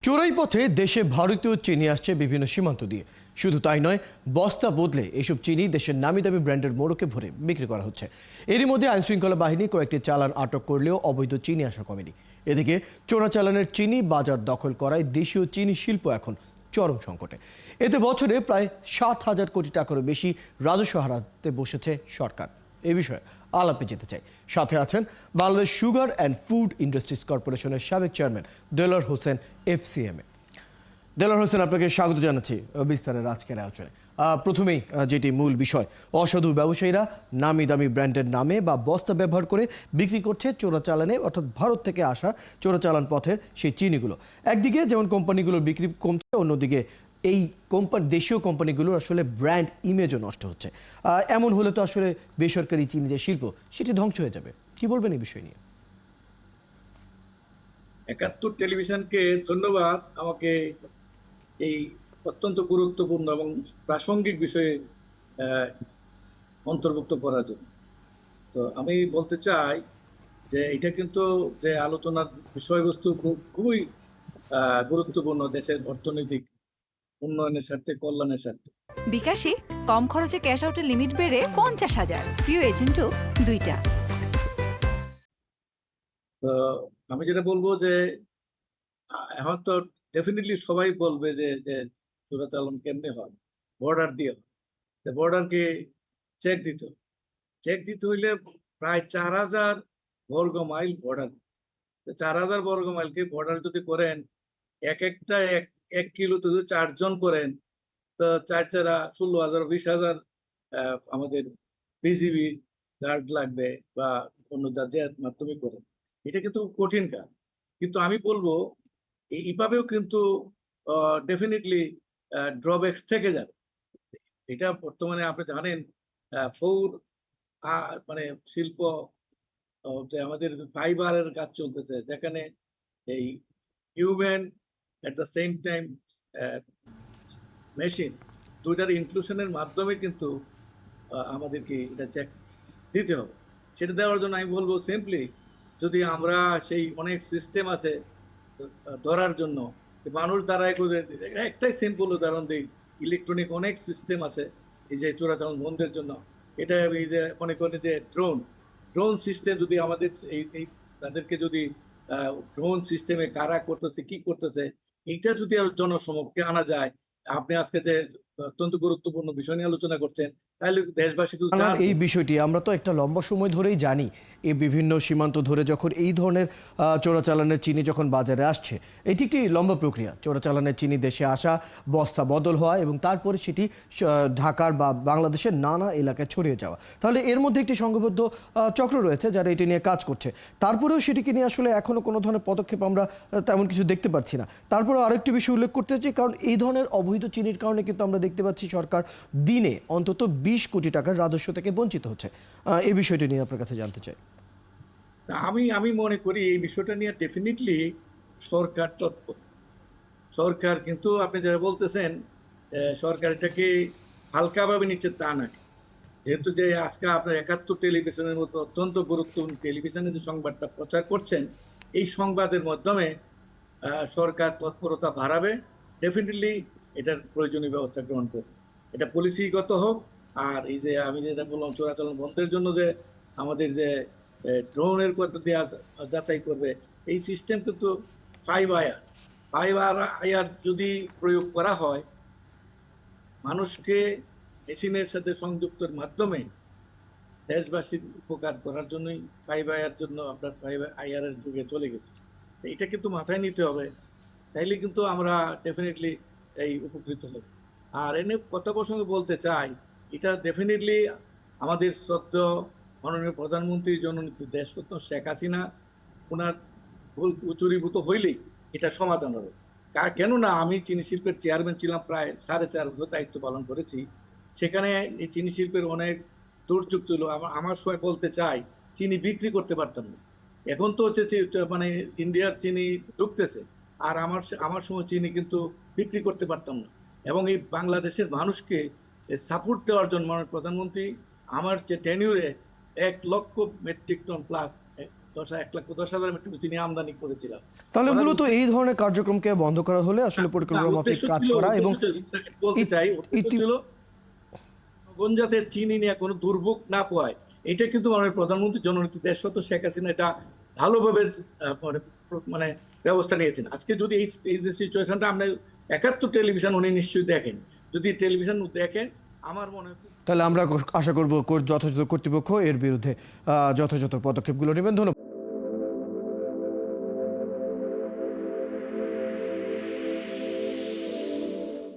চোরাই পথে দেশে ভারতীয় চিনি আসছে বিভিন্ন সীমান্ত দিয়ে। শুধু তাই নয়, বস্তা বদলে এসব চিনি দেশের নামি দামি ব্র্যান্ডের মোড়কে ভরে বিক্রি করা হচ্ছে। এরই মধ্যে আইনশৃঙ্খলা বাহিনী কয়েকটি চালান আটক করলেও অবৈধ চিনি আসা কমেনি। এদিকে চোরাচালানের চিনি বাজার দখল করায় দেশীয় চিনি শিল্প এখন চরম সংকটে। এতে বছরে প্রায় 7,000 কোটি টাকারও বেশি রাজস্ব হারাতে বসেছে সরকার। এ বিষয়ে আলাপে যেতে চাই। সাথে আছেন Bangladesh sugar and food industries কর্পোরেশনের সাবেক চেয়ারম্যান দেলোয়ার হোসেন, FCMA। দেলোয়ার হোসেন, আপনাকে স্বাগত জানাচ্ছি বিস্তারের আজকের আলোচনায়। প্রথমেই যেটি মূল বিষয়, অসাধু ব্যবসায়ীরা নামি দামি ব্র্যান্ডের নামে বা বস্তা ব্যবহার করে বিক্রি করছে চোরাচালানে, অর্থাৎ ভারত থেকে আসা চোরাচালান পথের সেই চিনিগুলো। একদিকে যেমন কোম্পানিগুলোর বিক্রি কমছে, অন্যদিকে এই দেশীয় কোম্পানিগুলোর আসলে ব্র্যান্ড ইমেজও নষ্ট হচ্ছে। এমন হলে তো আসলে বেসরকারি চিনি যে শিল্প, সেটি ধ্বংস হয়ে যাবে। কি বলবেন এই বিষয় নিয়ে? ৭১ টেলিভিশনকে ধন্যবাদ আমাকে এই অত্যন্ত গুরুত্বপূর্ণ এবং প্রাসঙ্গিক বিষয়ে অন্তর্ভুক্ত করার জন্য। তো আমি বলতে চাই যে এটা কিন্তু যে আলোচনার বিষয়বস্তু খুবই গুরুত্বপূর্ণ দেশের অর্থনৈতিক উন্নয়নের স্বার্থে, কল্যাণের স্বার্থে। বিকাশে কম খরচে ক্যাশ আউটের লিমিট বেড়ে 50,000, প্রিয় এজেন্টও 2টা। তো আমি যেটা বলবো যে এখন তো ডেফিনেটলি সবাই বলবে যে যে চোরাচালান কেমনে হয়, বর্ডার দিয়ে হয়। বর্ডারকে চেক দিতে হবে। চেক দিতে হইলে প্রায় 4,000 বর্গ মাইল বর্ডার। 4,000 বর্গ মাইলকে বর্ডার যদি করেন, এক একটা এক কিলোতে যদি 4 জন করেন, তো 4 4 16,000 20,000 আমাদের বিজিবি গার্ড লাগবে বা অন্য যার মাধ্যমে করেন। এটা কিন্তু কঠিন কাজ। কিন্তু আমি বলবো এইভাবেও কিন্তু ডেফিনিটলি ড্রব্যাকস থেকে যাবে। এটা বর্তমানে আপনি জানেন ফৌর মানে শিল্প যে আমাদের ফাইবারের কাজ চলতেছে, যেখানে এই human at the same time machine, দুইটার ইনক্লুশনের মাধ্যমে কিন্তু আমাদেরকে এটা চেক দিতে হবে। সেটা দেওয়ার জন্য আমি বলবো সিম্পলি, যদি আমরা সেই অনেক সিস্টেম আছে ধরার জন্য, মানুষ দ্বারা একটাই সিম্পল উদাহরণ দিই, ইলেকট্রনিক অনেক সিস্টেম আছে এই যে চোরাচালান বন্ধের জন্য। এটা এই যে মনে করেন যে ড্রোন সিস্টেম, যদি আমাদের এই তাদেরকে যদি ড্রোন সিস্টেমে কারা করতেছে কি করতেছে, এইটা যদি জনসমক্ষে আনা যায়। আপনি আজকে যে অত্যন্ত গুরুত্বপূর্ণ বিষয় নিয়ে আলোচনা করছেন, তাহলে দেশবাসী কিন্তু এই বিষয়টি আমরা তো একটা লম্বা সময় ধরেই জানি। এই বিভিন্ন সীমান্ত ধরে যখন এই ধরনের চোরাচালানের চিনি যখন বাজারে আসছে, এটি একটি লম্বা প্রক্রিয়া। চোরাচালানের চিনি দেশে আসা, বস্তা বদল হওয়া এবং তারপরে সেটি ঢাকার বা বাংলাদেশের নানা এলাকায় ছড়িয়ে যাওয়া। তাহলে এর মধ্যে একটি সংঘবদ্ধ চক্র রয়েছে যারা এটি নিয়ে কাজ করছে। তারপরেও সেটিকে নিয়ে আসলে এখনো কোনো ধরনের পদক্ষেপ আমরা তেমন কিছু দেখতে পাচ্ছি না। তারপরেও আরেকটি বিষয় উল্লেখ করতে চাই, কারণ এই ধরনের অবৈধ চিনির কারণে কিন্তু আমরা দেখতে পাচ্ছি সরকার দিনে অন্তত 20 কোটি টাকার রাজস্ব থেকে বঞ্চিত হচ্ছে। এই বিষয়টি নিয়ে আপনার কাছে জানতে চাই। আমি মনে করি এই বিষয়টা নিয়ে ডেফিনেটলি সরকার তৎপর। সরকার কিন্তু আপনি যারা বলতেছেন সরকার এটাকে হালকাভাবে নিচ্ছে তা না। যেহেতু যে আজকে আপনার ৭১ টেলিভিশনের মতো অত্যন্ত গুরুত্বপূর্ণ টেলিভিশনে যে সংবাদটা প্রচার করছেন, এই সংবাদের মাধ্যমে সরকার তৎপরতা বাড়াবে। ডেফিনেটলি এটার প্রয়োজনীয় ব্যবস্থা গ্রহণ করবে। এটা পলিসিগত হোক, আর এই যে আমি যেটা বললাম চোরাচালান বন্ধের জন্য যে আমাদের যে ড্রোনের পদ্ধতি যাচাই করবে, এই সিস্টেম কিন্তু 5IR যদি প্রয়োগ করা হয়, মানুষকে মেশিনের সাথে সংযুক্তের মাধ্যমে দেশবাসীর উপকার করার জন্যই 5IR জন্য আপনার 5IR এর যুগে চলে গেছে। এটা কিন্তু মাথায় নিতে হবে, তাইলে কিন্তু আমরা ডেফিনেটলি এই উপকৃত হব। আর এনে কথা প্রসঙ্গে বলতে চাই, এটা ডেফিনেটলি আমাদের শ্রদ্ধেয় মাননীয় প্রধানমন্ত্রী জননেত্রী দেশরত্ন শেখ হাসিনা, ওনার ভুল উচুরীভূত হইলেই এটা সমাধান হবে। কেননা আমি চিনি শিল্পের চেয়ারম্যান ছিলাম, প্রায় 4.5 বছর দায়িত্ব পালন করেছি। সেখানে এই চিনি শিল্পের অনেক দুর্যোগ ছিল। আমার সময় বলতে চাই, চিনি বিক্রি করতে পারতাম না। এখন তো হচ্ছে মানে ইন্ডিয়ার চিনি ঢুকতেছে, আর আমার সময় চিনি কিন্তু বিক্রি করতে পারতাম না। এবং এই বাংলাদেশের মানুষকে সাপোর্ট দেওয়ার জন্য মাননীয় প্রধানমন্ত্রী আমার যে টেনিউরে 1 লক্ষ metric ton plus 1,10,000 metric ton চিনি আমদানি করেছিলাম। তাহলে মূলত এই ধরনের কার্যক্রমকে বন্ধ করা হলে আসলে পরিকল্পনা মাফিক কাজ করা এবং বলতে চাই ইতি- ছিল গঞ্জাতে চিনি নিয়ে কোনো দুর্ভোগ না পায়, এটা কিন্তু আমাদের প্রধানমন্ত্রী জননেত্রী দেশরত শেখ হাসিনা এটা ভালোভাবে মানে ব্যবস্থা নিয়েছেন। আজকে যদি এই যে সিচুয়েশনটা আমরা 71 টেলিভিশন উনি নিশ্চয়ই দেখেন, যদি টেলিভিশন দেখেন আমার মনে হয় তাহলে আমরা আশা করব যথাযথ কর্তৃপক্ষ এর বিরুদ্ধে যথাযথ পদক্ষেপগুলো নেবেন। ধন্যবাদ।